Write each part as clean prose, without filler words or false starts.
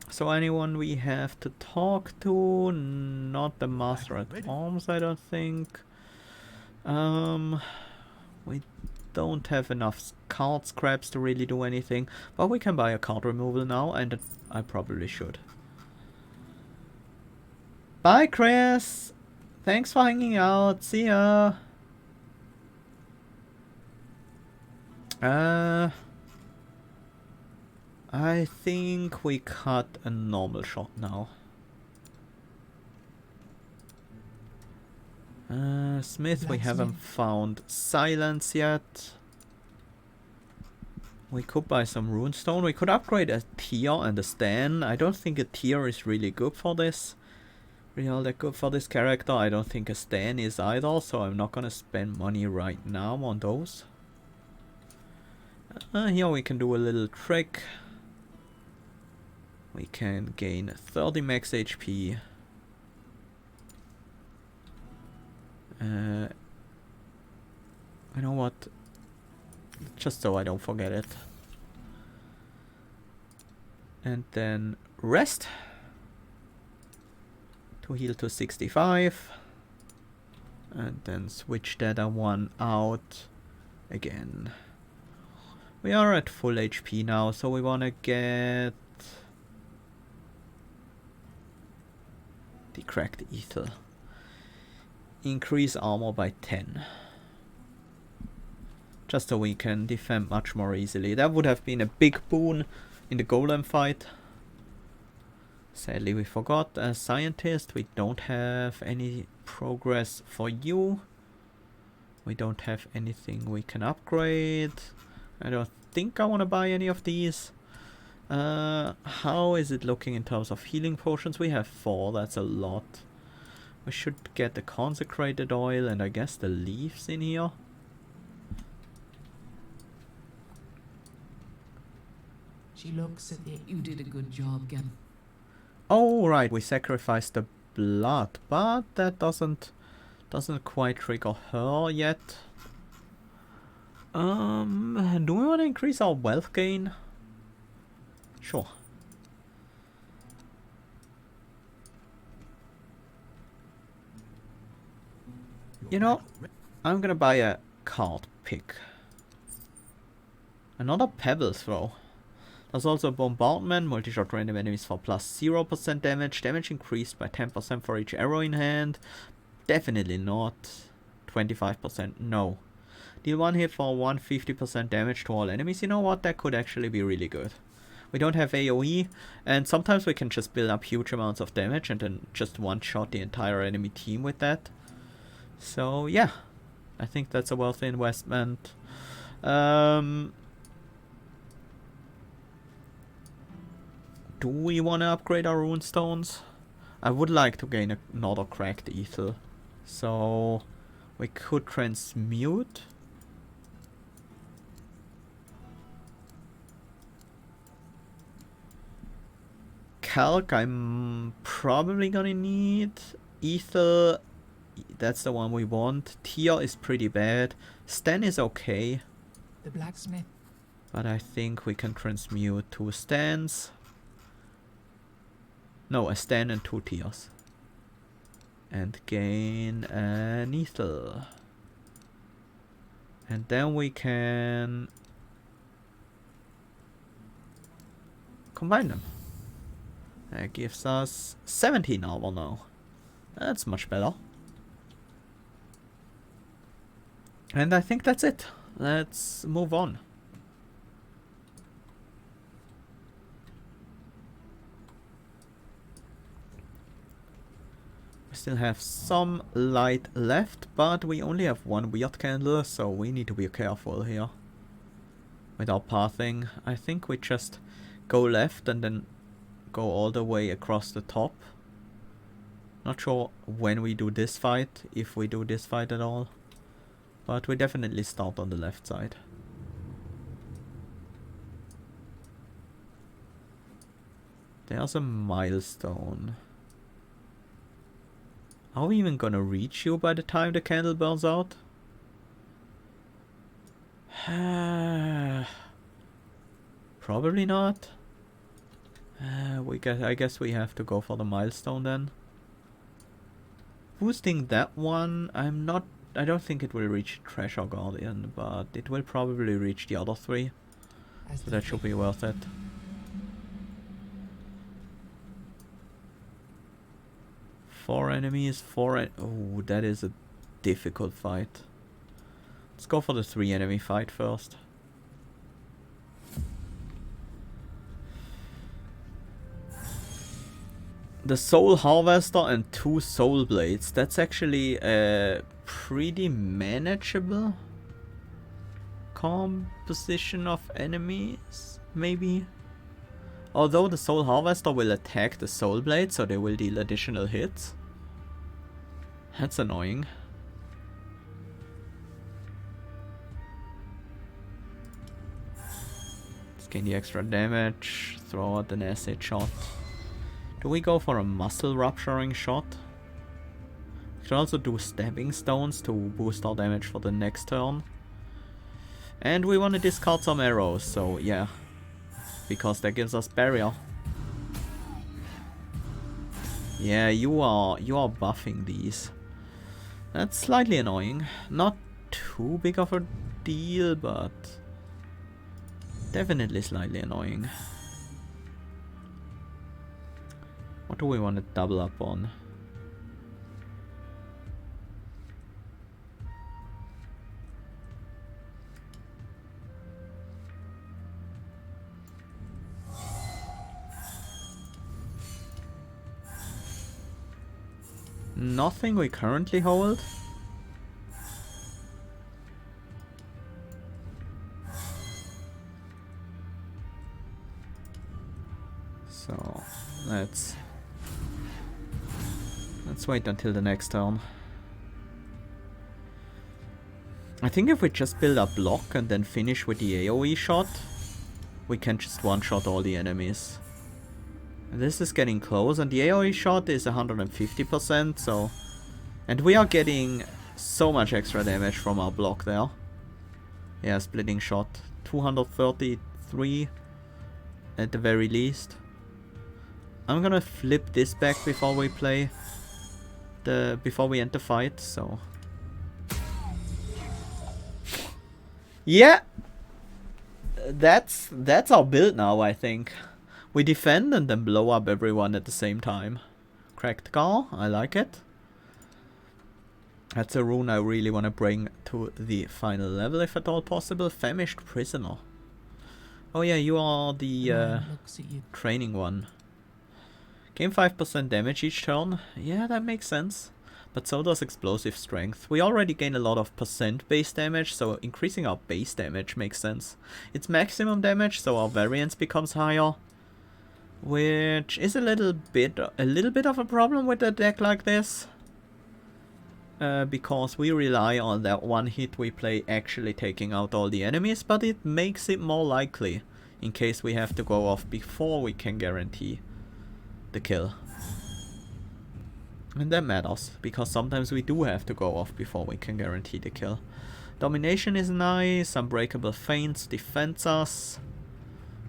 So anyone we have to talk to? Not the Master at Arms, I don't think. We don't have enough card scraps to really do anything, but we can buy a card removal now, and I probably should. Bye, Chris! Thanks for hanging out. See ya! I think we cut a normal shot now. Smith, we haven't found silence yet. We could buy some runestone. We could upgrade a tier and a stan. I don't think a tier is really good for this. Really all that good for this character. I don't think a stan is either, so I'm not gonna spend money right now on those. Here we can do a little trick. We can gain 30 max HP. You know what? Just so I don't forget it. And then rest. To heal to 65. And then switch that one out again. We are at full HP now, so we want to get the cracked ether. Increase armor by 10. Just so we can defend much more easily. That would have been a big boon in the golem fight. Sadly we forgot. As scientist, we don't have any progress for you. We don't have anything we can upgrade. I don't think I want to buy any of these. How is it looking in terms of healing potions? We have 4, that's a lot. We should get the consecrated oil and I guess the leaves in here. She looks at it. You did a good job, Gem. Oh right, we sacrificed the blood, but that doesn't quite trigger her yet. Do we want to increase our wealth gain? Sure. You know, I'm gonna buy a card pick. Another pebble throw. There's also bombardment, multi-shot random enemies for plus 0% damage, damage increased by 10% for each arrow in hand. Definitely not 25%, no. Deal 1 hit for 150% damage to all enemies. You know what, that could actually be really good. We don't have AoE, and sometimes we can just build up huge amounts of damage and then just one-shot the entire enemy team with that. So yeah, I think that's a worthy investment. Do we want to upgrade our runestones? I would like to gain another cracked ether. So we could transmute. Calc I'm probably gonna need. Ether, that's the one we want. Tier is pretty bad. Stan is okay. The blacksmith. But I think we can transmute 2 stans. No, a stan and 2 tiers. And gain an ether. And then we can combine them. That gives us 17 armor now. That's much better. And I think that's it. Let's move on. We still have some light left, but we only have 1 weird candle, so we need to be careful here with our pathing. I think we just go left and then go all the way across the top. Not sure when we do this fight, if we do this fight at all. But we definitely start on the left side. There's a milestone. Are we even gonna reach you by the time the candle burns out? Probably not. I guess we have to go for the milestone then. Boosting that one, I don't think it will reach Treasure Guardian, but it will probably reach the other 3. So that should be worth it. Four enemies, oh, that is a difficult fight. Let's go for the 3 enemy fight first. The Soul Harvester and 2 Soul Blades. That's actually a pretty manageable composition of enemies, maybe. Although the Soul Harvester will attack the Soul Blade, so they will deal additional hits. That's annoying. Let's gain the extra damage, throw out an acid shot. Do we go for a muscle rupturing shot? We can also do stabbing stones to boost our damage for the next turn. And we want to discard some arrows, so yeah. Because that gives us barrier. Yeah, you are buffing these. That's slightly annoying. Not too big of a deal, but definitely slightly annoying. What do we want to double up on? Nothing we currently hold. So let's wait until the next turn. I think if we just build a block and then finish with the AoE shot, we can just one-shot all the enemies. And this is getting close, and the AoE shot is 150%, so... And we are getting so much extra damage from our block there. Yeah, splitting shot. 233 at the very least. I'm gonna flip this back before we play before we end the fight, so yeah, that's our build now. I think we defend and then blow up everyone at the same time. Cracked Gar, I like it. That's a rune I really want to bring to the final level if at all possible. Famished Prisoner. Oh yeah, you are the training one. Gain 5% damage each turn. Yeah, that makes sense. But so does explosive strength. We already gain a lot of percent base damage, so increasing our base damage makes sense. It's maximum damage, so our variance becomes higher. Which is a little bit of a problem with a deck like this. Because we rely on that one hit we play actually taking out all the enemies, but it makes it more likely in case we have to go off before we can guarantee the kill. And that matters, because sometimes we do have to go off before we can guarantee the kill. Domination is nice, Unbreakable Feints defends us,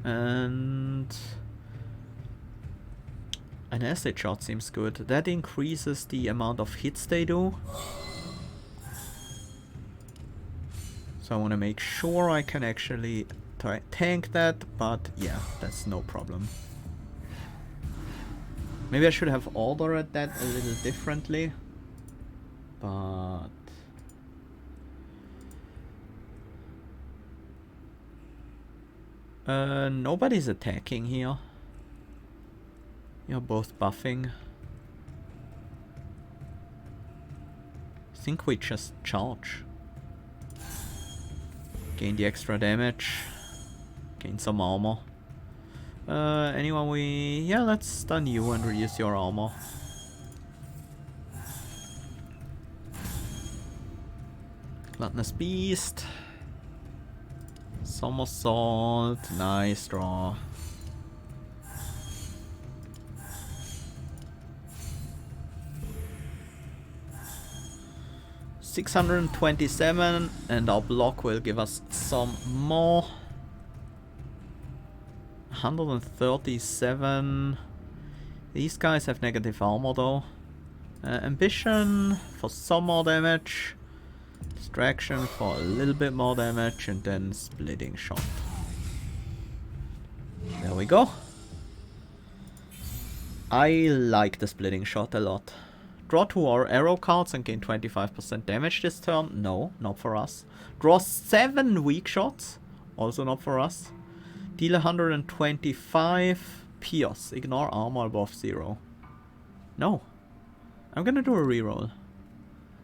and an acid shot seems good. That increases the amount of hits they do. So I want to make sure I can actually tank that, but yeah, that's no problem. Maybe I should have ordered that a little differently, but nobody's attacking here. You're both buffing. I think we just charge. Gain the extra damage. Gain some armor. Anyone yeah, let's stun you and reduce your armor. Gluttonous Beast. Somersault. Nice draw. $627, and our block will give us some more. 137. These guys have negative armor though. Ambition for some more damage. Distraction for a little bit more damage. And then splitting shot. There we go. I like the splitting shot a lot. Draw 2 arrow cards and gain 25% damage this turn. No, not for us. Draw 7 weak shots. Also not for us. Deal 125 pierce. Ignore armor above 0. No. I'm gonna do a reroll.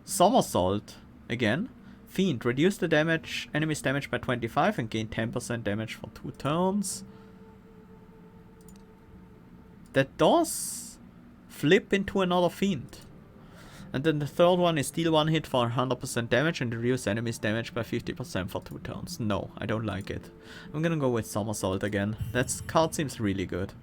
Somersault. Again. Fiend. Reduce the damage, enemy's damage by 25 and gain 10% damage for 2 turns. That does flip into another Fiend. And then the third one is deal 1 hit for 100% damage and reduce enemy's damage by 50% for 2 turns. No, I don't like it. I'm gonna go with Somersault again. That card seems really good.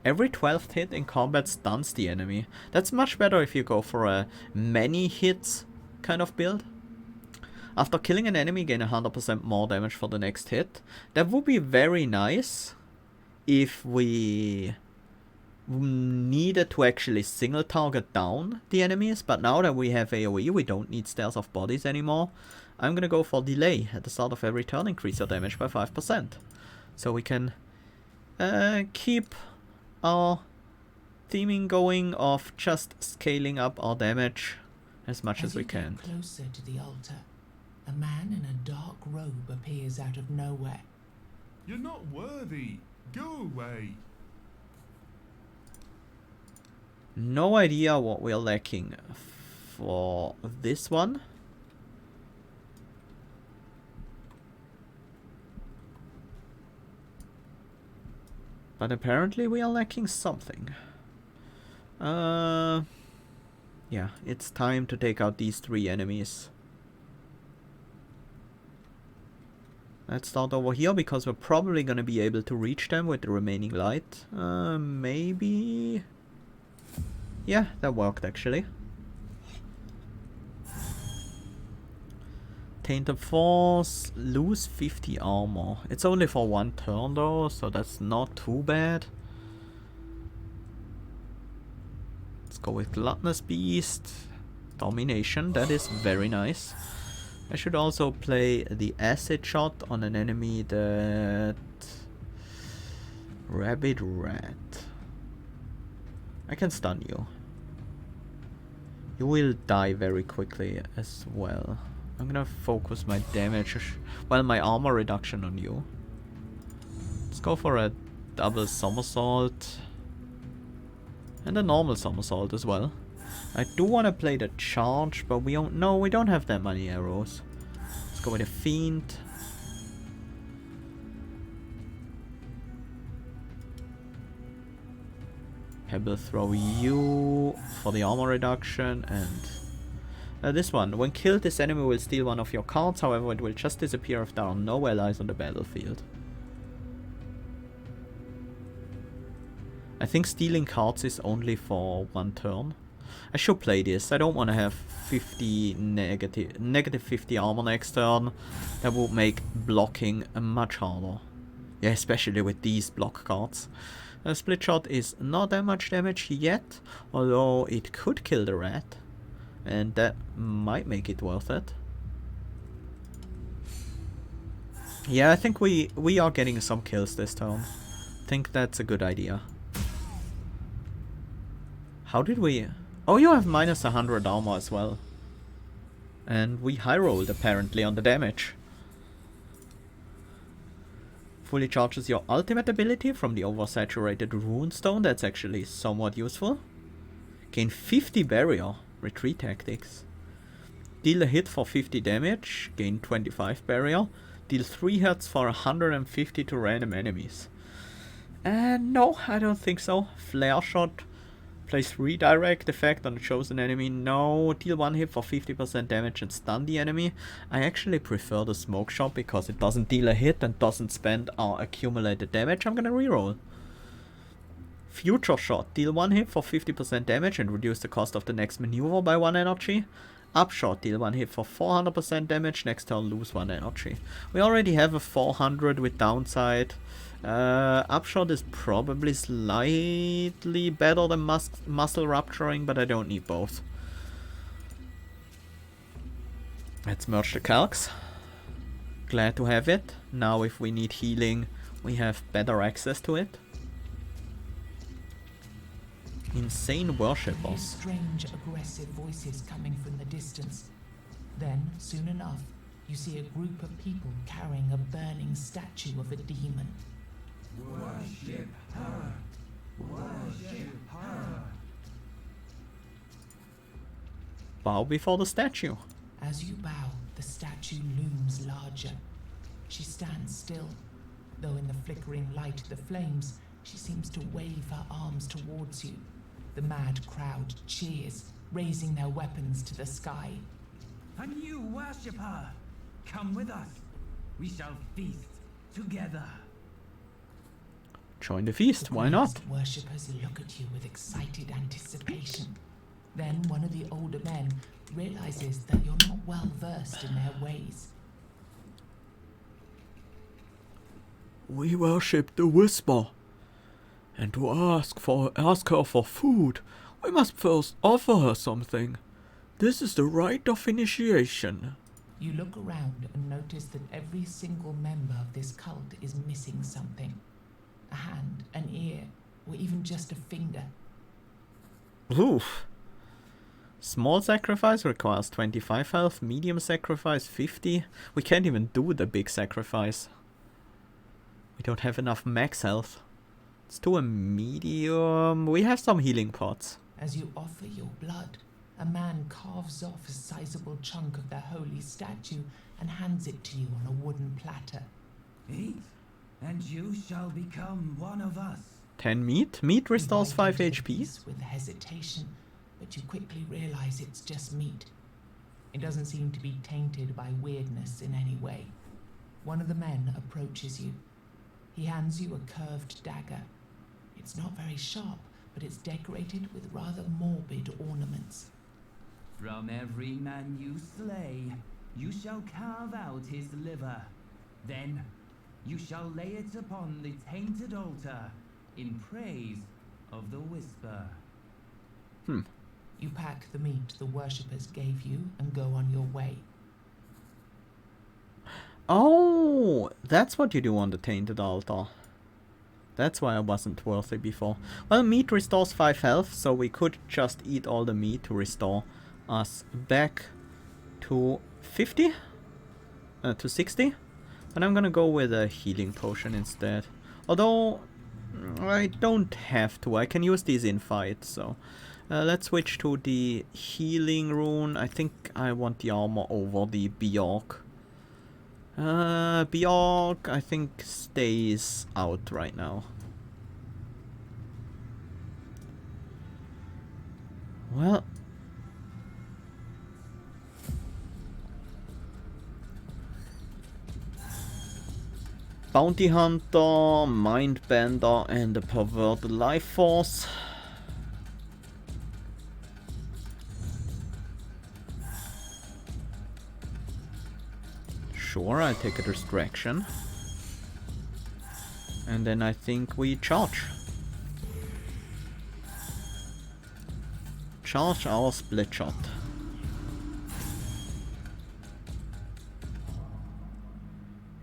Every 12th hit in combat stuns the enemy. That's much better if you go for a many hits kind of build. After killing an enemy, gain 100% more damage for the next hit. That would be very nice if we needed to actually single target down the enemies, but now that we have AoE, we don't need Stairs of Bodies anymore. I'm gonna go for delay. At the start of every turn, increase your damage by 5%. So we can keep our theming going of just scaling up our damage as much as we can. Closer to the altar, a man in a dark robe appears out of nowhere. You're not worthy. Go away. No idea what we're lacking for this one. But apparently we are lacking something. Yeah, it's time to take out these 3 enemies. Let's start over here because we're probably gonna be able to reach them with the remaining light. Maybe... Yeah, that worked actually. Tainted Force, lose 50 armor. It's only for 1 turn though, so that's not too bad. Let's go with Gluttonous Beast. Domination, that is very nice. I should also play the Acid Shot on an enemy that... Rabid Rat. I can stun you. You will die very quickly as well. I'm gonna focus my damage, well, my armor reduction on you. Let's go for a double somersault. And a normal somersault as well. I do want to play the charge, but we don't have that many arrows. Let's go with a Fiend. Pebble throw you for the armor reduction, and this one. When killed, this enemy will steal 1 of your cards, however it will just disappear if there are no allies on the battlefield. I think stealing cards is only for 1 turn. I should play this. I don't want to have 50 negative 50 armor next turn. That would make blocking much harder. Yeah, especially with these block cards. A split shot is not that much damage yet, although it could kill the rat, and that might make it worth it. Yeah, I think we are getting some kills this turn. I think that's a good idea. How did we... Oh, you have minus 100 armor as well. And we high rolled apparently on the damage. Fully charges your ultimate ability from the oversaturated runestone. That's actually somewhat useful. Gain 50 barrier. Retreat tactics. Deal a hit for 50 damage. Gain 25 barrier. Deal 3 hits for 150 to random enemies. No, I don't think so. Flare shot. Place redirect effect on the chosen enemy. No. Deal 1 hit for 50% damage and stun the enemy. I actually prefer the smoke shot because it doesn't deal a hit and doesn't spend our accumulated damage. I'm gonna reroll. Future shot. Deal 1 hit for 50% damage and reduce the cost of the next maneuver by 1 energy. Upshot. Deal 1 hit for 400% damage. Next turn lose 1 energy. We already have a 400 with downside. Upshot is probably slightly better than muscle rupturing, but I don't need both. Let's merge the calcs. Glad to have it. Now if we need healing, we have better access to it. Insane worshippers. Strange, aggressive voices coming from the distance. Then, soon enough, you see a group of people carrying a burning statue of a demon. Worship her! Worship her! Bow before the statue. As you bow, the statue looms larger. She stands still, though in the flickering light of the flames, she seems to wave her arms towards you. The mad crowd cheers, raising their weapons to the sky. And you worship her! Come with us! We shall feast together! Join the feast, why not? The worshippers look at you with excited anticipation. Then one of the older men realizes that you're not well versed in their ways. We worship the Whisper. And to ask her for food, we must first offer her something. This is the rite of initiation. You look around and notice that every single member of this cult is missing something. A hand, an ear, or even just a finger. Oof. Small sacrifice requires 25 health, medium sacrifice 50. We can't even do the big sacrifice. We don't have enough max health. Let's do a medium. We have some healing pots. As you offer your blood, a man carves off a sizable chunk of the holy statue and hands it to you on a wooden platter. Eat, and you shall become one of us. 10 meat? Meat restores You 5 bite into the HP. piece with hesitation, but you quickly realize it's just meat. It doesn't seem to be tainted by weirdness in any way. One of the men approaches you. He hands you a curved dagger. It's not very sharp, but it's decorated with rather morbid ornaments. From every man you slay, you shall carve out his liver. Then you shall lay it upon the tainted altar in praise of the Whisper. You pack the meat the worshippers gave you and go on your way. Oh, that's what you do on the Tainted Altar. That's why I wasn't worthy before. Well, meat restores 5 health, so we could just eat all the meat to restore us back to 50? To 60? But I'm gonna go with a healing potion instead. Although, I don't have to. I can use these in fight, so... let's switch to the healing rune. I think I want the armor over the Bjork. Bjork, I think, stays out right now. Well. Bounty Hunter, Mindbender, and the Perverted Life Force. Sure, I'll take a distraction. And then I think we charge. Charge our split shot.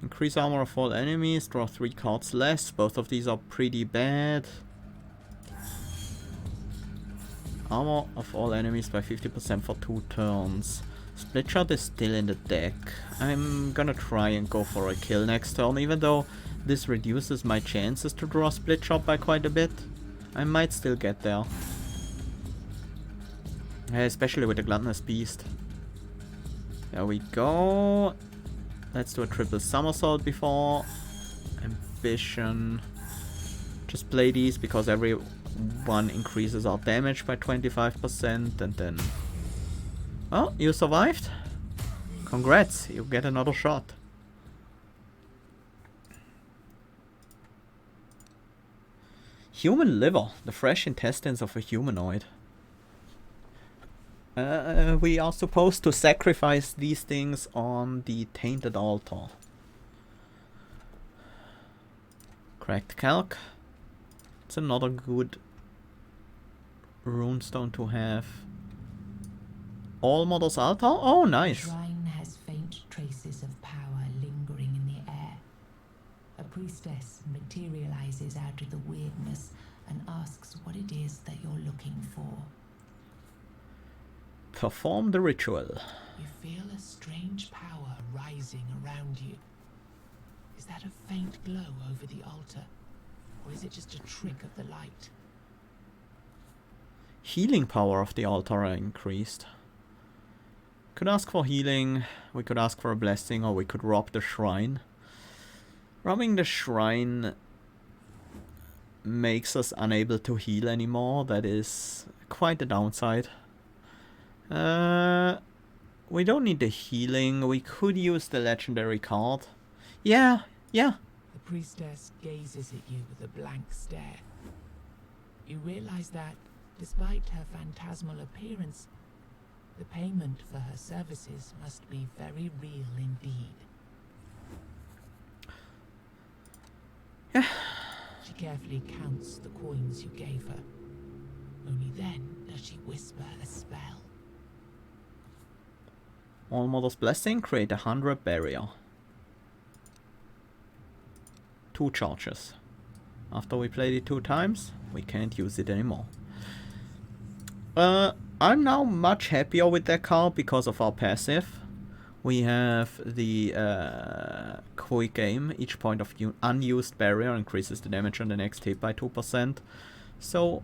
Increase armor of all enemies, draw 3 cards less. Both of these are pretty bad. Armor of all enemies by 50% for 2 turns. Split shot is still in the deck. I'm gonna try and go for a kill next turn, even though this reduces my chances to draw split shot by quite a bit. I might still get there. Especially with the Gluttonous Beast. There we go. Let's do a triple somersault before. Ambition. Just play these because every one increases our damage by 25% and then... Oh, you survived? Congrats, you get another shot. Human liver, the fresh intestines of a humanoid. We are supposed to sacrifice these things on the Tainted Altar. Cracked Calc. It's another good runestone to have. All Mother's Altar? Oh, The nice. shrine has faint traces of power lingering in the air. A priestess materializes out of the weirdness and asks what it is that you're looking for. Perform the ritual. You feel a strange power rising around you. Is that a faint glow over the altar? Or is it just a trick of the light? Healing power of the altar increased. Could ask for healing, we could ask for a blessing, or we could rob the shrine. Robbing the shrine makes us unable to heal anymore. That is quite a downside. We don't need the healing. We could use the legendary card. Yeah. The priestess gazes at you with a blank stare. You realize that, despite her phantasmal appearance, the payment for her services must be very real indeed. Yeah. She carefully counts the coins you gave her. Only then does she whisper a spell. All Mother's Blessing, create 100 barrier. 2 charges. After we played it 2 times, we can't use it anymore. I'm now much happier with that card because of our passive. We have the quick aim. Each point of unused barrier increases the damage on the next hit by 2%. So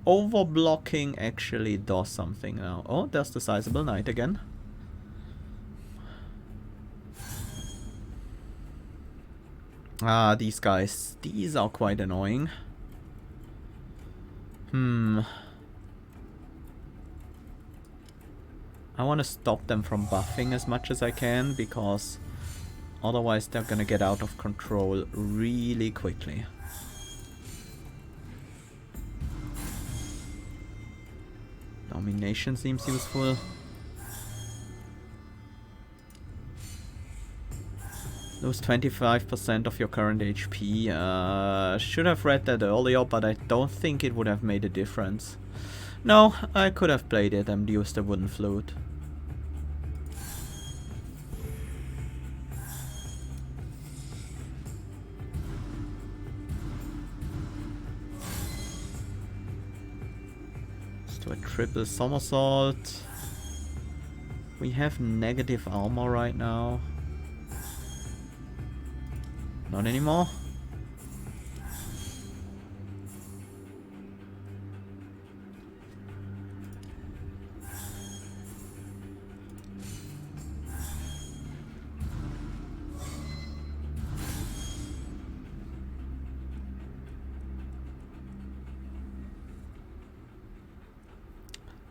overblocking actually does something now. Oh, there's the sizable knight again. Ah, these guys. These are quite annoying. I want to stop them from buffing as much as I can, because otherwise they're gonna get out of control really quickly. Domination seems useful. Lose 25% of your current HP. Should have read that earlier, but I don't think it would have made a difference. No, I could have played it and used the wooden flute. Let's do a triple somersault. We have negative armor right now. Not anymore.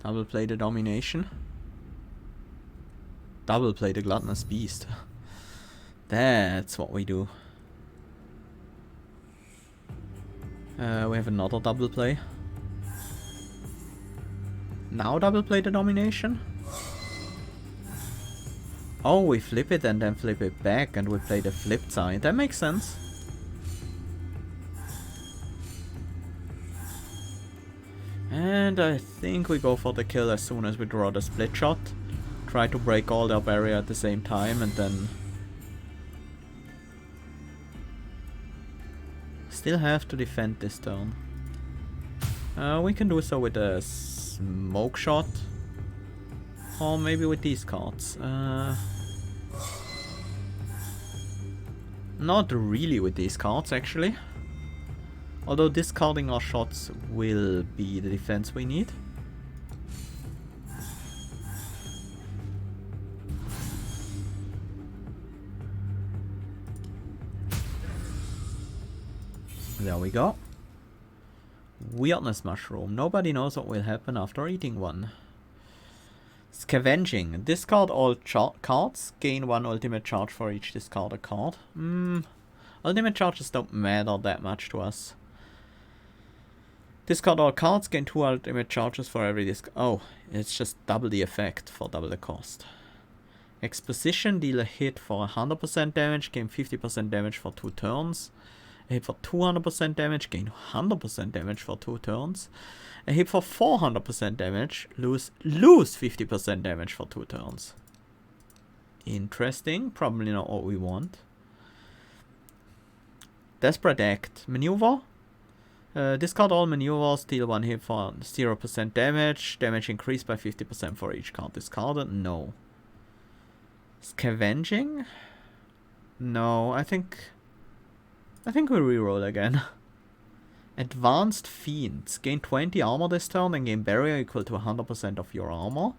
Double play the Domination. Double play the Gluttonous Beast. That's what we do. We have another double play. Now double play the Domination? Oh, we flip it and then flip it back and we play the flipped side. That makes sense. And I think we go for the kill as soon as we draw the split shot. Try to break all their barrier at the same time and then... Still have to defend this turn. We can do so with a smoke shot. Or maybe with these cards. Not really with these cards actually. Although discarding our shots will be the defense we need. There we go. Wyrdness mushroom. Nobody knows what will happen after eating one. Scavenging. Discard all cards. Gain 1 ultimate charge for each discarded card. Ultimate charges don't matter that much to us. Discard all cards. Gain 2 ultimate charges for every discard. Oh, it's just double the effect for double the cost. Exposition. Deal a hit for 100% damage. Gain 50% damage for 2 turns. A hit for 200% damage, gain 100% damage for 2 turns. A hit for 400% damage, lose 50% damage for 2 turns. Interesting, probably not what we want. Desperate Act. Maneuver. Discard all maneuvers, deal 1 hit for 0% damage. Damage increased by 50% for each card discarded. No. Scavenging? No, I think we reroll again. Advanced Fiends. Gain 20 armor this turn and gain barrier equal to 100% of your armor.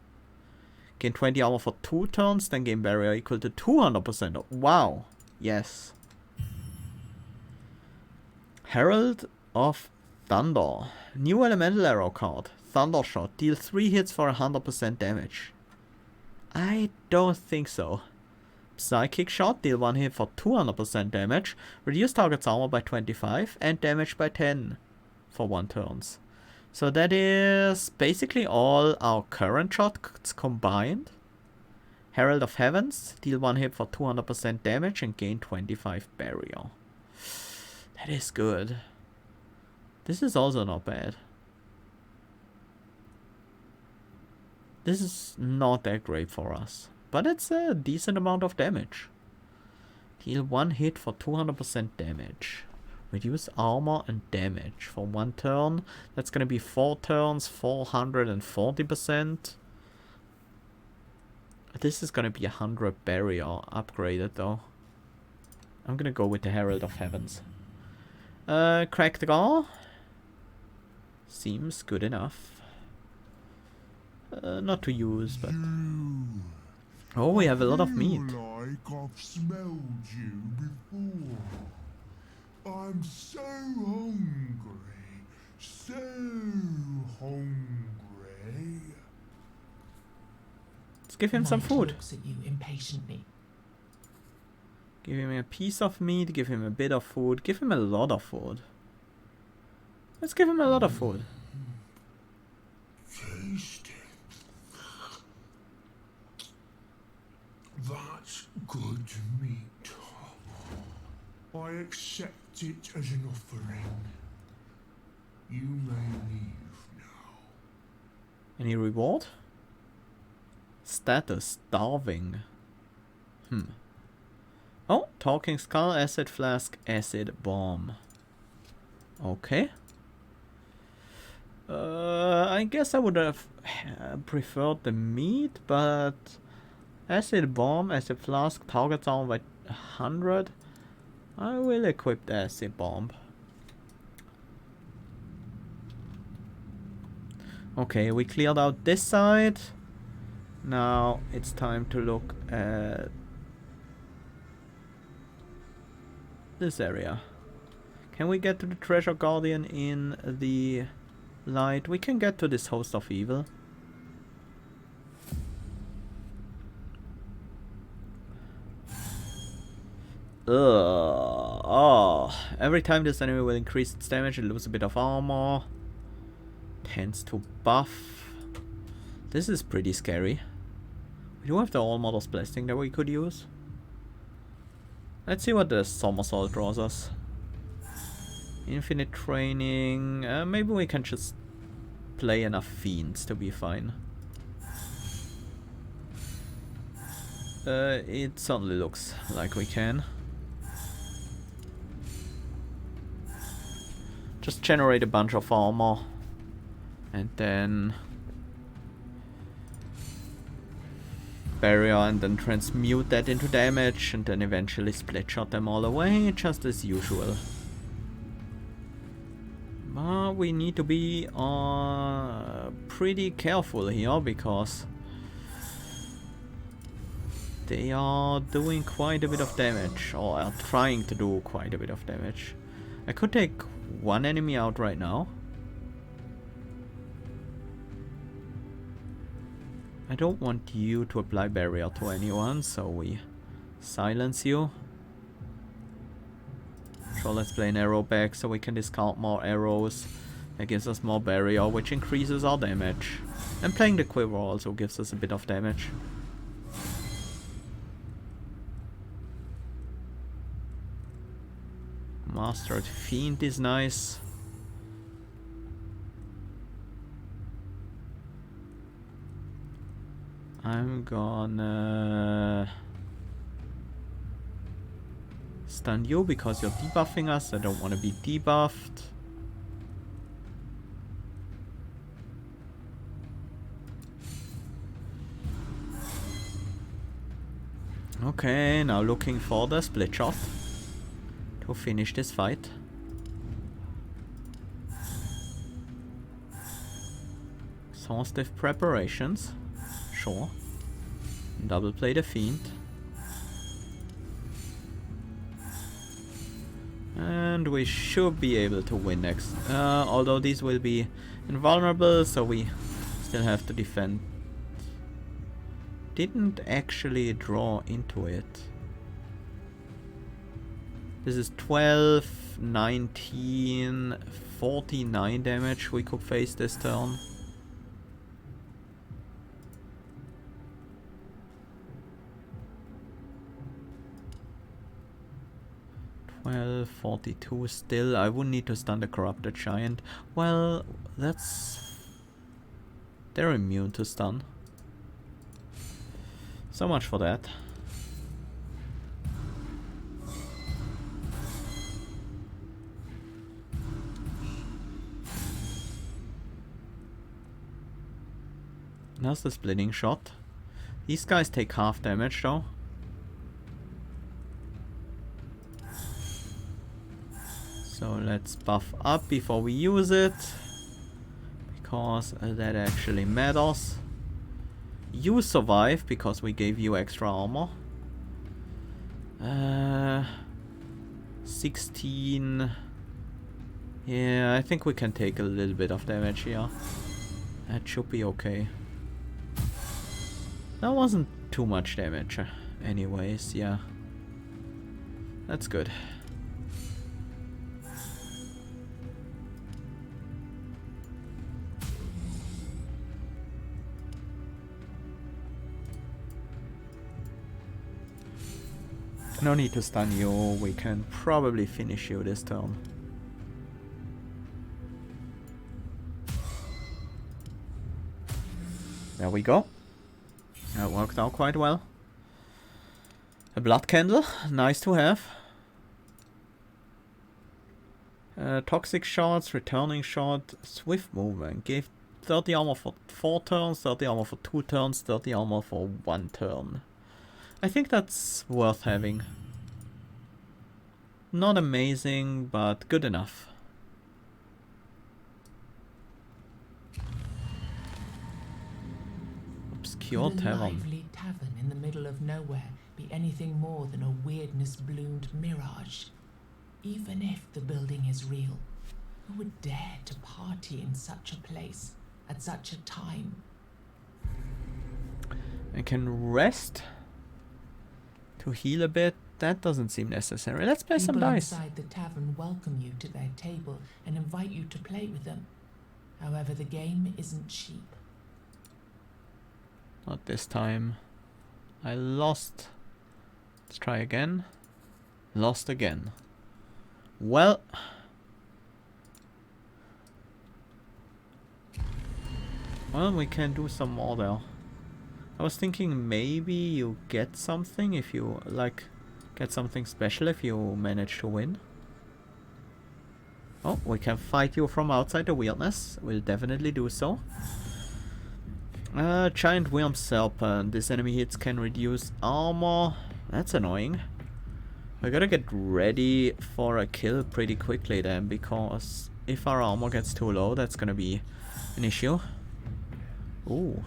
Gain 20 armor for 2 turns, then gain barrier equal to 200% of... Wow. Yes. Herald of Thunder. New elemental arrow card. Thundershot. Deal 3 hits for 100% damage. I don't think so. Psychic Shot. Deal 1 hit for 200% damage. Reduce target's armor by 25 and damage by 10 for 1 turns. So that is basically all our current shots combined. Herald of Heavens. Deal 1 hit for 200% damage and gain 25 barrier. That is good. This is also not bad. This is not that great for us. But it's a decent amount of damage. Deal 1 hit for 200% damage. Reduce armor and damage for 1 turn. That's gonna be 4 turns, 440%. This is gonna be 100 barrier upgraded though. I'm gonna go with the Herald of Heavens. Crack the Gar. Seems good enough. Not to use, but... Oh, we have a lot of meat. Like I've smelled you before. I'm so hungry. So hungry. Let's give him some Mike food. looks at you impatiently. Give him a piece of meat, give him a bit of food, give him a lot of food. Let's give him a lot of food. Taste it. That's good meat. I accept it as an offering. You may leave now. Any reward? Status, starving. Oh, talking skull, acid flask, acid bomb. Okay. I guess I would have preferred the meat, but acid bomb, acid flask, targets armor by 100. I will equip the acid bomb. Okay, we cleared out this side. Now it's time to look at this area. Can we get to the treasure guardian in the light? We can get to this host of evil. Oh, every time this enemy will increase its damage, it loses a bit of armor. Tends to buff. This is pretty scary. We do have the All Mother's Blessing that we could use. Let's see what the somersault draws us. Infinite training. Maybe we can just play enough fiends to be fine. It certainly looks like we can. Just generate a bunch of armor. And then... barrier, and then transmute that into damage, and then eventually split shot them all away, just as usual. But we need to be pretty careful here, because they are doing quite a bit of damage, or are trying to do quite a bit of damage. I could take one enemy out right now. I don't want you to apply barrier to anyone, so we silence you. So let's play an arrow back so we can discard more arrows. That gives us more barrier, which increases our damage. And playing the quiver also gives us a bit of damage. Bastard Fiend is nice. I'm gonna stun you because you're debuffing us. I don't want to be debuffed. Okay, now looking for the split shot to finish this fight. Exhaustive preparations. Sure. Double play the Fiend. And we should be able to win next. Although these will be invulnerable, so we still have to defend. Didn't actually draw into it. This is 12, 19, 49 damage we could face this turn. Well, 42 still. I would need to stun the Corrupted Giant. Well, that's... they're immune to stun. So much for that. Now's the splitting shot. These guys take half damage though. So let's buff up before we use it, because that actually matters. You survive because we gave you extra armor. 16. Yeah, I think we can take a little bit of damage here. That should be okay. That wasn't too much damage anyways, yeah. That's good. No need to stun you, we can probably finish you this turn. There we go. That worked out quite well. A blood candle, nice to have. Toxic shots, returning shot, swift movement. Gave 30 armor for 4 turns, 30 armor for 2 turns, 30 armor for 1 turn. I think that's worth having. Not amazing, but good enough. Obscure Could a tavern. lively tavern in the middle of nowhere be anything more than a weirdness-bloomed mirage? Even if the building is real, who would dare to party in such a place at such a time? I can rest to heal a bit. That doesn't seem necessary. Let's play some People dice. inside the tavern welcome you to their table and invite you to play with them. However, the game isn't cheap. Not this time. I lost. Let's try again. Lost again. Well. Well, we can do some more there. I was thinking maybe you get something if you, like, get something special if you manage to win. Oh, we can fight you from outside the Wyrdness. We'll definitely do so. Giant Worm Serpent. This enemy hits can reduce armor. That's annoying. We gotta get ready for a kill pretty quickly then, because if our armor gets too low, that's gonna be an issue. Ooh.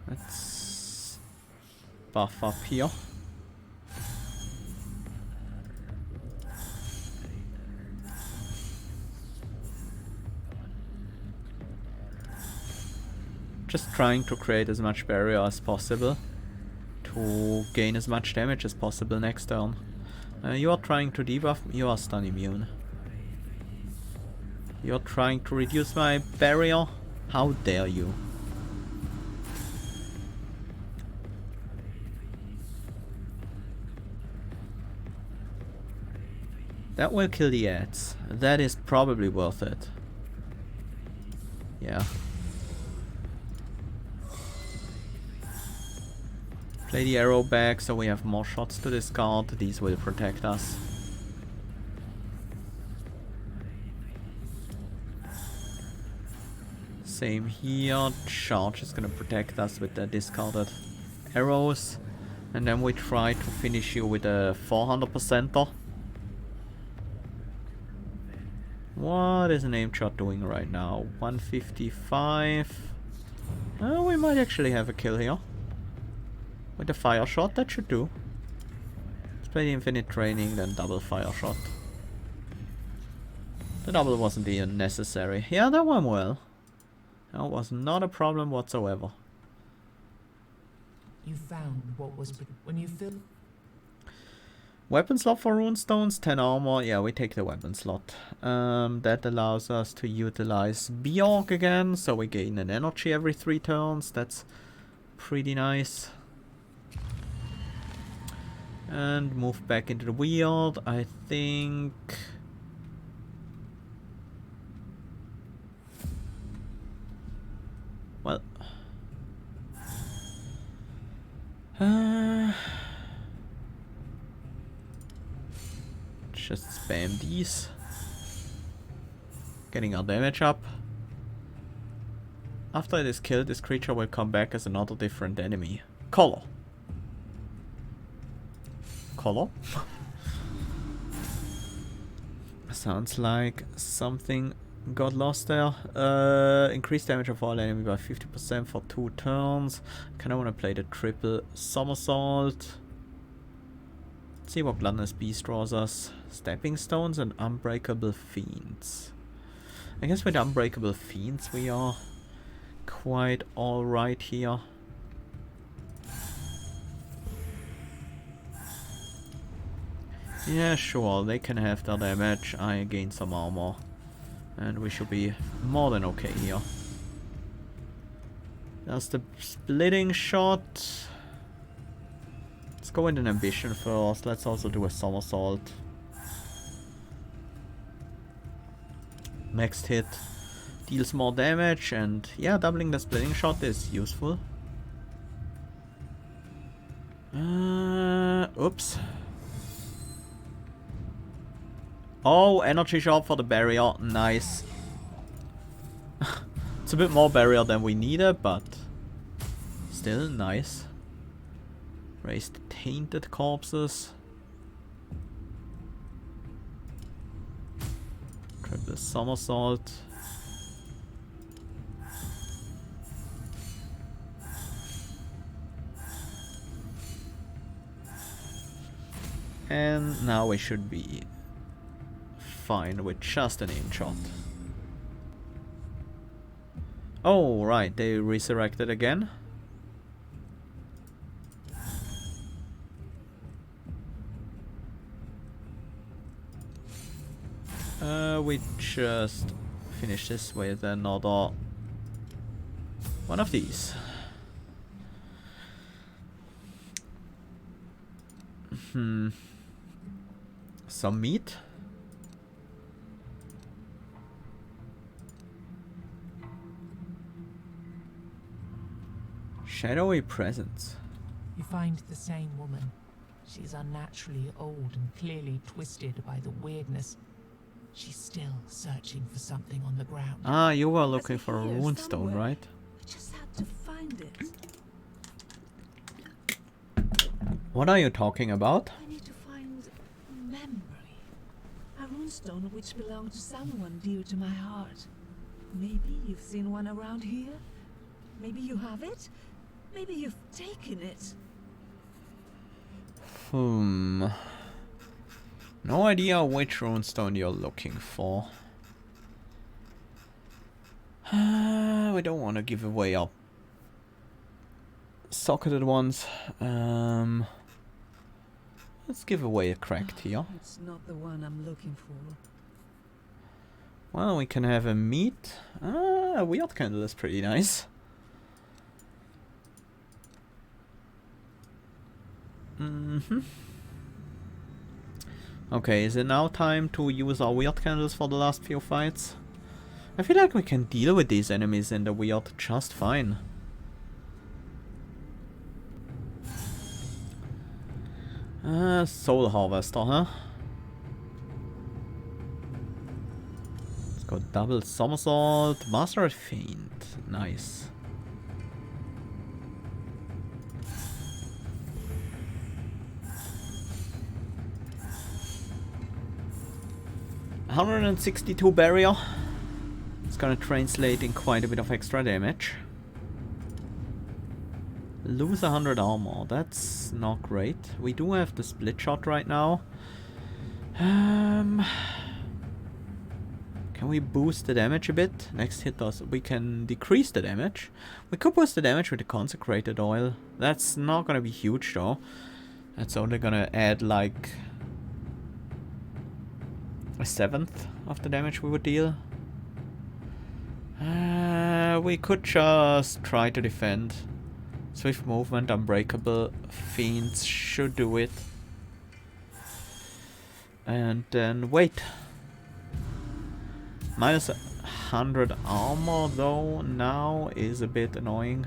Let's buff up here. Just trying to create as much barrier as possible to gain as much damage as possible next turn. You are trying to debuff, you are stun immune. You're trying to reduce my barrier? How dare you? That will kill the ads. That is probably worth it. Yeah. Play the arrow back so we have more shots to discard. These will protect us. Same here. Charge is gonna protect us with the discarded arrows. And then we try to finish you with a 400%er. What is an aim shot doing right now? 155. Oh, we might actually have a kill here. With a fire shot, that should do. Let's play the infinite training, then double fire shot. The double wasn't even necessary. Yeah, that went well. That was not a problem whatsoever. You found what was when you filled. Weapon slot for runestones, 10 armor. Yeah, we take the weapon slot. That allows us to utilize Bjork again, so we gain an energy every 3 turns. That's pretty nice. And move back into the weird. I think. Well. Just spam these. Getting our damage up. After it is killed, this creature will come back as another different enemy. Color. Color? Sounds like something got lost there. Increase damage of all enemy by 50% for 2 turns. Kinda wanna play the triple somersault. Let's see what Wyrdness Beast draws us. Stepping stones and unbreakable fiends. I guess with unbreakable fiends we are quite alright here. Yeah, sure, they can have their damage. I gain some armor. And we should be more than okay here. There's the splitting shot. Let's go with an ambition first. Let's also do a somersault. Next hit deals more damage, and yeah, doubling the splitting shot is useful. Oops. Oh, energy shot for the barrier. Nice. It's a bit more barrier than we needed, but still nice. Raise the tainted corpses. Triple somersault. And now we should be fine with just an aim shot. Oh, right, they resurrected again. We just finish this with another one of these. Some meat. Shadowy presence. You find the same woman. She's unnaturally old and clearly twisted by the weirdness. She's still searching for something on the ground. Ah, you were looking for a runestone, right? We just had to find it. What are you talking about? I need to find memory. A runestone which belonged to someone dear to my heart. Maybe you've seen one around here? Maybe you have it? Maybe you've taken it. No idea which runestone you're looking for. We don't want to give away our socketed ones. Let's give away a cracked here. It's not the one I'm looking for. Well, we can have a meat. A weird candle is pretty nice. Okay, is it now time to use our weird candles for the last few fights? I feel like we can deal with these enemies in the weird just fine. Soul Harvester, huh? Let's go double somersault, master feint, nice. $162 barrier. It's gonna translate in quite a bit of extra damage. Lose 100 armor, that's not great. We do have the split shot right now. Can we boost the damage a bit? Next hit us. We can decrease the damage. We could boost the damage with the consecrated oil. That's not gonna be huge though. That's only gonna add like a 1/7 of the damage we would deal. We could just try to defend. Swift movement, unbreakable, fiends should do it. And then wait. Minus 100 armor though now is a bit annoying.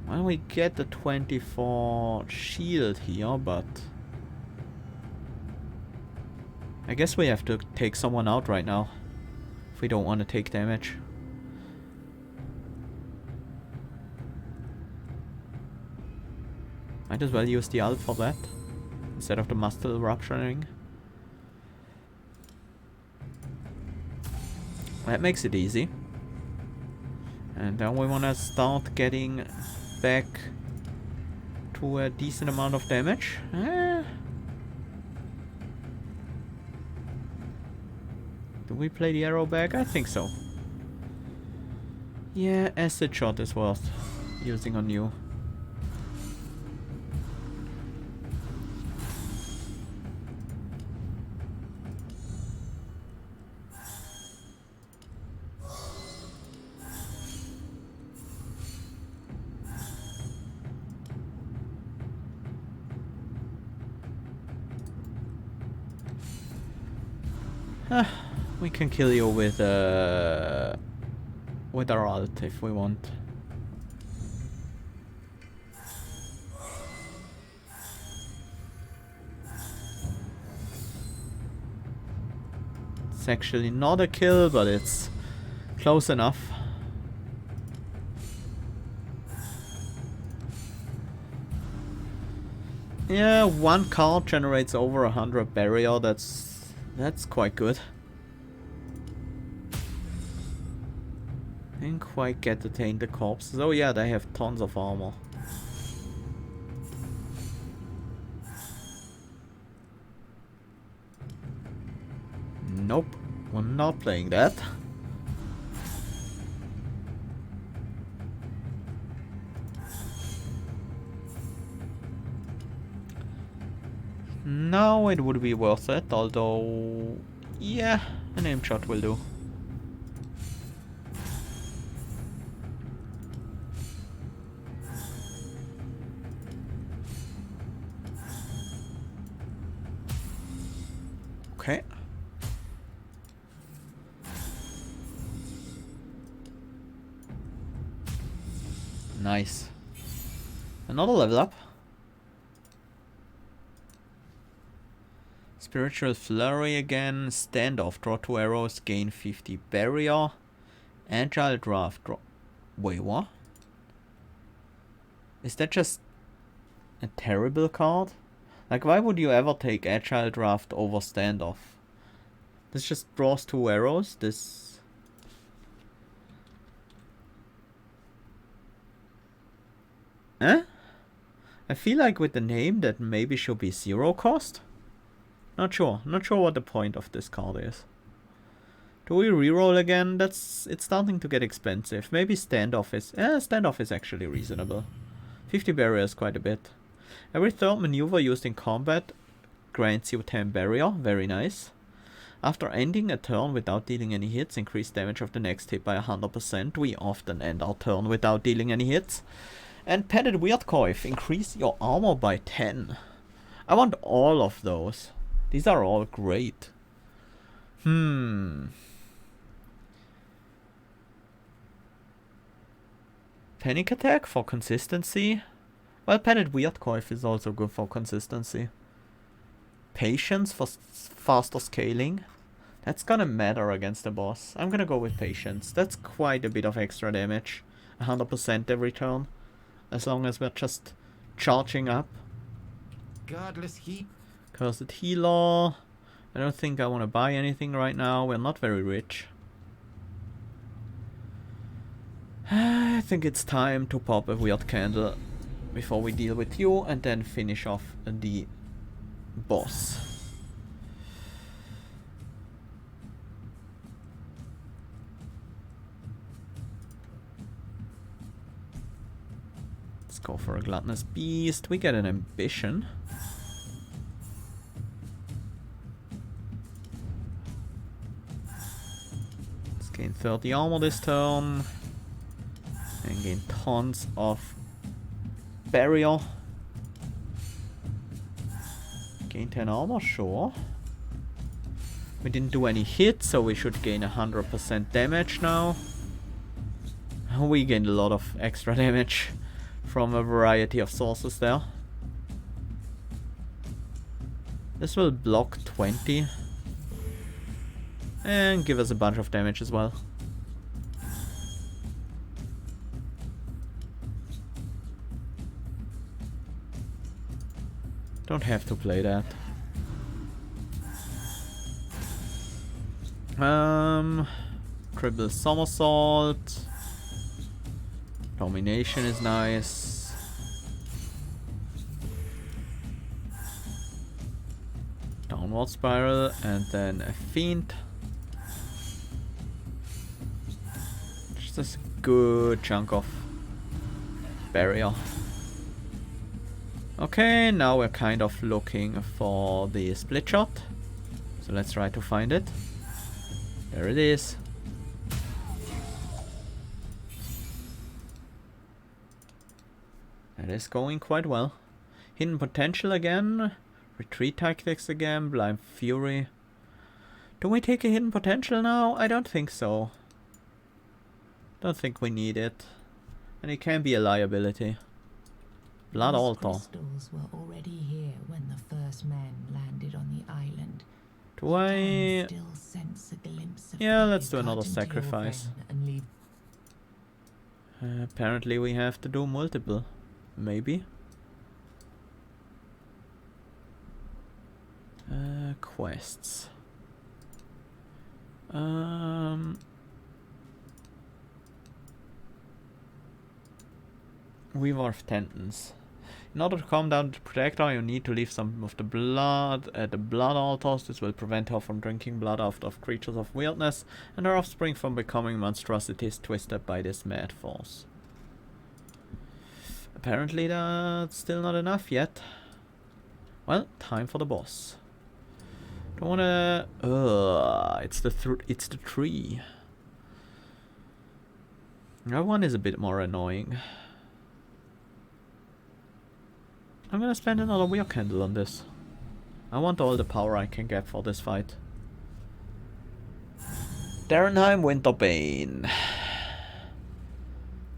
Well, we get the 24 shield here, but I guess we have to take someone out right now if we don't want to take damage. Might as well use the ult for that instead of the muscle rupturing. That makes it easy. And then we want to start getting back to a decent amount of damage. Do we play the arrow back? I think so. Yeah, acid shot is worth using on you. We can kill you with our ult if we want. It's actually not a kill, but it's close enough. Yeah, one card generates over 100 barrier. That's quite good. Didn't quite get to Tainted Corpses. Oh yeah, they have tons of armor. Nope, we're not playing that. Now it would be worth it, although yeah, an aim shot will do. Okay. Nice. Another level up. Spiritual Flurry again. Standoff. Draw 2 arrows. Gain 50 barrier. Agile Draft. Draw. Wait, what? Is that just a terrible card? Like, why would you ever take Agile Draft over Standoff? This just draws 2 arrows. This... Eh? I feel like with the name that maybe should be 0 cost? Not sure. Not sure what the point of this card is. Do we reroll again? It's starting to get expensive. Maybe Standoff is... Standoff is actually reasonable. 50 barrier is quite a bit. Every third maneuver used in combat grants you 10 barrier. Very nice. After ending a turn without dealing any hits, increase damage of the next hit by 100%. We often end our turn without dealing any hits. And Tainted Grail, increase your armor by 10. I want all of those. These are all great. Panic Attack for consistency. Well, Tainted Grail is also good for consistency. Patience for faster scaling. That's gonna matter against the boss. I'm gonna go with Patience. That's quite a bit of extra damage. 100% every turn. As long as we're just charging up. Godless heat. Cursed Healer. I don't think I want to buy anything right now. We're not very rich. I think it's time to pop a weird candle before we deal with you and then finish off the boss. Let's go for a Gluttonous Beast. We get an Ambition. Let's gain 30 armor this turn. And gain tons of Barrier. Gain 10 armor, sure. We didn't do any hits, so we should gain 100% damage now. We gained a lot of extra damage from a variety of sources there. This will block 20. And give us a bunch of damage as well. Don't have to play that. Triple Somersault. Domination is nice. Downward Spiral and then a Fiend. Just a good chunk of Barrier. Okay, now we're kind of looking for the split shot. So let's try to find it. There it is. That is going quite well. Hidden Potential again. Retreat Tactics again. Blind Fury. Do we take a Hidden Potential now? I don't think so. Don't think we need it. And it can be a liability. Blood These Altar. crystals were already here when the first men landed on the island. Do I... Can still sense a glimpse of Yeah, them let's do another cut into your sacrifice. vein and leave Apparently we have to do multiple. Maybe. Quests. Weaver of Tendons. In order to calm down the protector, you need to leave some of the blood at the blood altars. This will prevent her from drinking blood out of creatures of Wyrdness, and her offspring from becoming monstrosities twisted by this mad force. Apparently that's still not enough yet. Well, time for the boss. Don't wanna... it's the tree. That one is a bit more annoying. I'm gonna spend another weird candle on this. I want all the power I can get for this fight. Darenheim Winterbane.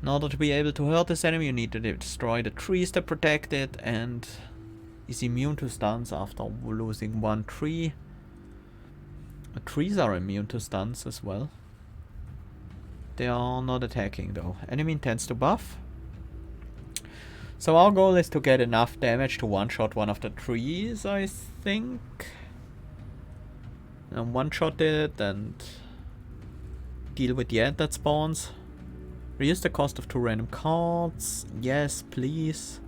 In order to be able to hurt this enemy, you need to destroy the trees that protect it, and is immune to stuns after losing one tree. Trees are immune to stuns as well. They are not attacking though. Enemy intends to buff. So our goal is to get enough damage to one-shot one of the trees, I think. And one-shot it and deal with the ant that spawns. Reduce the cost of 2 random cards. Yes, please.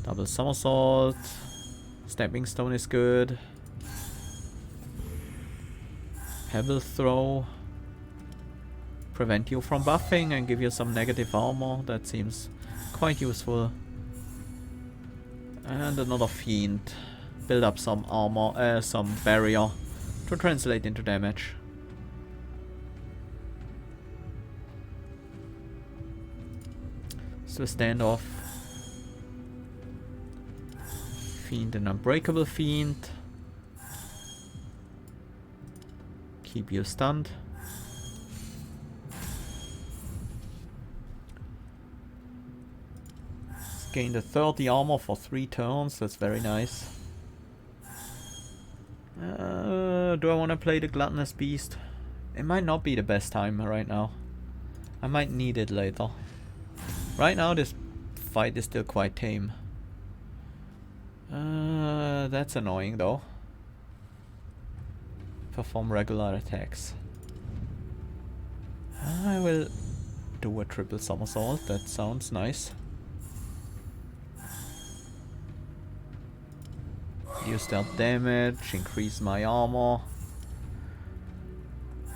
Double somersault. Stepping stone is good. Pebble throw. Prevent you from buffing and give you some negative armor. That seems quite useful. And another fiend. Build up some armor, some barrier to translate into damage. So standoff. Fiend and Unbreakable Fiend. Keep you stunned. Gain the 30 armor for 3 turns, that's very nice. Do I want to play the Gluttonous Beast? It might not be the best time right now. I might need it later. Right now this fight is still quite tame. That's annoying though. Perform regular attacks. I will do a triple somersault, that sounds nice. Use that damage, increase my armor.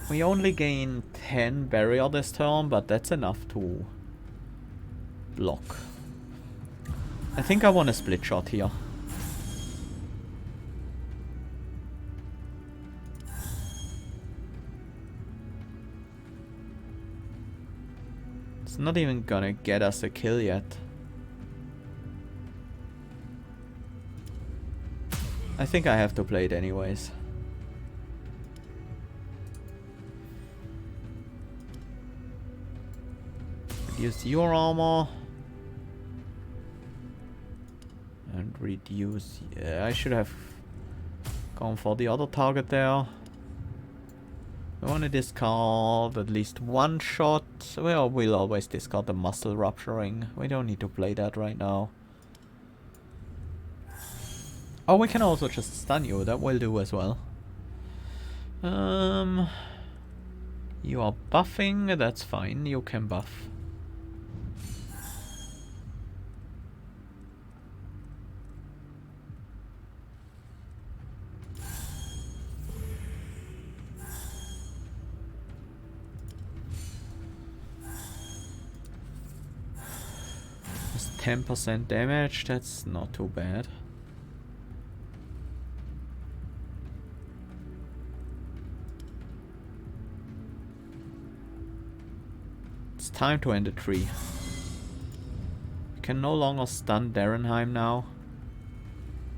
We only gain 10 barrier this turn, but that's enough to block. I think I want a split shot here. It's not even gonna get us a kill yet. I think I have to play it anyways. Reduce your armor. And reduce... Yeah, I should have gone for the other target there. I want to discard at least one shot. Well, we'll always discard the muscle rupturing. We don't need to play that right now. Oh, we can also just stun you. That will do as well. You are buffing. That's fine. You can buff. Just 10% damage. That's not too bad. Time to end the tree. We can no longer stun Darenheim now.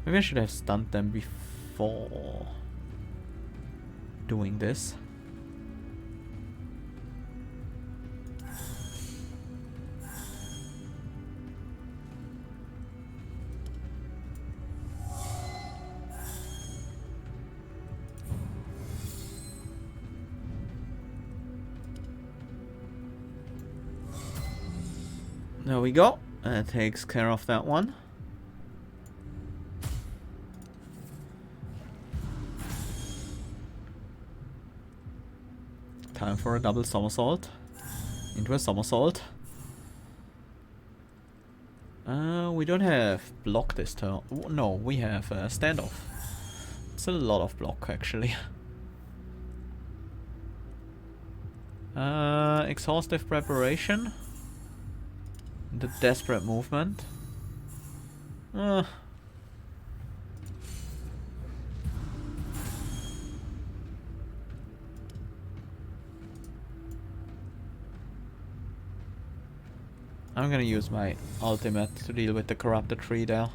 Maybe I should have stunned them before doing this. There we go. That takes care of that one. Time for a double somersault. Into a somersault. We don't have block this turn. No, we have standoff. It's a lot of block actually. Exhaustive preparation. The desperate movement. I'm gonna use my ultimate to deal with the corrupted tree there.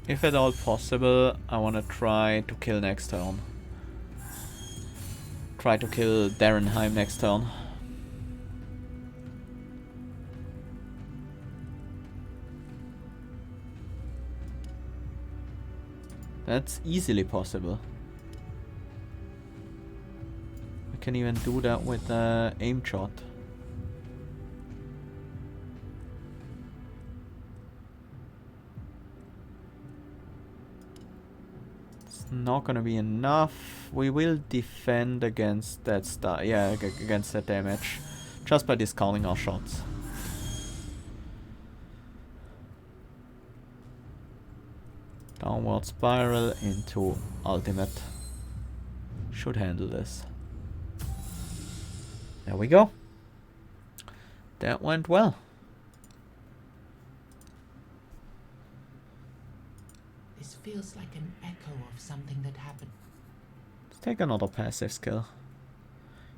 If at all possible, I want to try to kill next turn. Try to kill Darenheim next turn. That's easily possible. I can even do that with aim shot. Not gonna be enough. We will defend against that against that damage, just by discounting our shots. Downward spiral into ultimate. Should handle this. There we go. That went well. This feels like an echo of something that happened. Let's take another passive skill.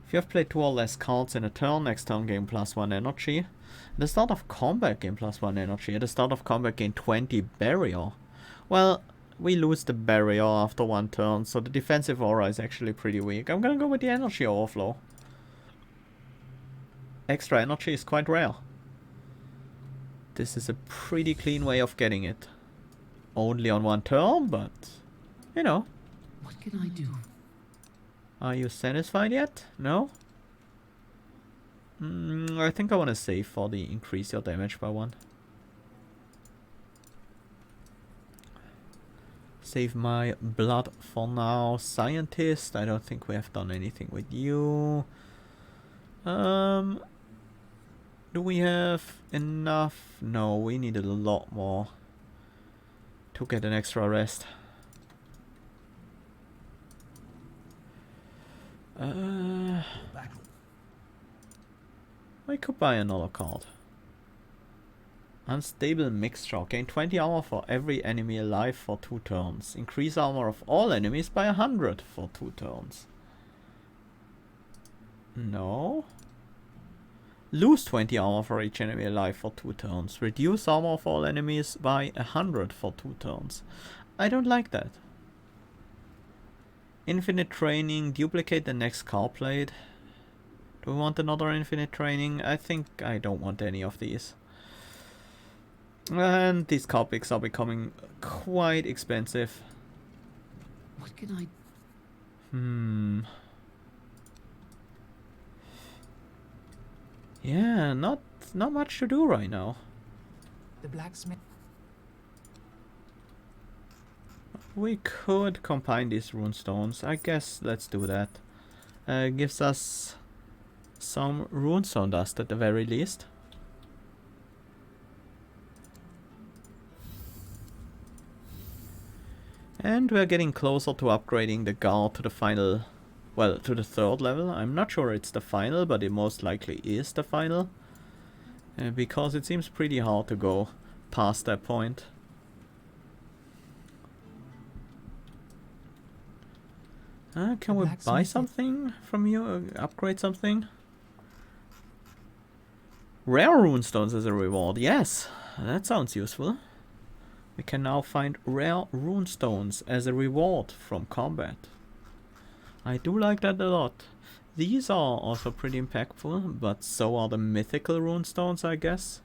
If you have played 2 or less cards in a turn, next turn gain +1 energy. At the start of combat gain +1 energy. At the start of combat gain 20 barrier. Well, we lose the barrier after 1 turn, so the defensive aura is actually pretty weak. I'm gonna go with the energy overflow. Extra energy is quite rare. This is a pretty clean way of getting it. Only on 1 turn, but you know. What can I do? Are you satisfied yet? No? I think I want to save for the increase your damage by 1. Save my blood for now. Scientist, I don't think we have done anything with you. Do we have enough? No, we needed a lot more to get an extra rest. I could buy another card. Unstable mixture. Gain 20 armor for every enemy alive for 2 turns. Increase armor of all enemies by 100 for 2 turns. No. Lose 20 armor for each enemy alive for 2 turns. Reduce armor of all enemies by 100 for 2 turns. I don't like that. Infinite training. Duplicate the next card played. Do we want another infinite training? I think I don't want any of these. And these card picks are becoming quite expensive. What can I... Yeah, not much to do right now. The blacksmith. We could combine these runestones. I guess let's do that. Gives us some runestone dust at the very least. And we're getting closer to upgrading the guard to the final, well, to the 3rd level. I'm not sure it's the final, but it most likely is the final. Because it seems pretty hard to go past that point. Can we buy something from you? Upgrade something? Rare runestones as a reward. Yes, that sounds useful. We can now find rare runestones as a reward from combat. I do like that a lot. These are also pretty impactful, but so are the mythical runestones, I guess.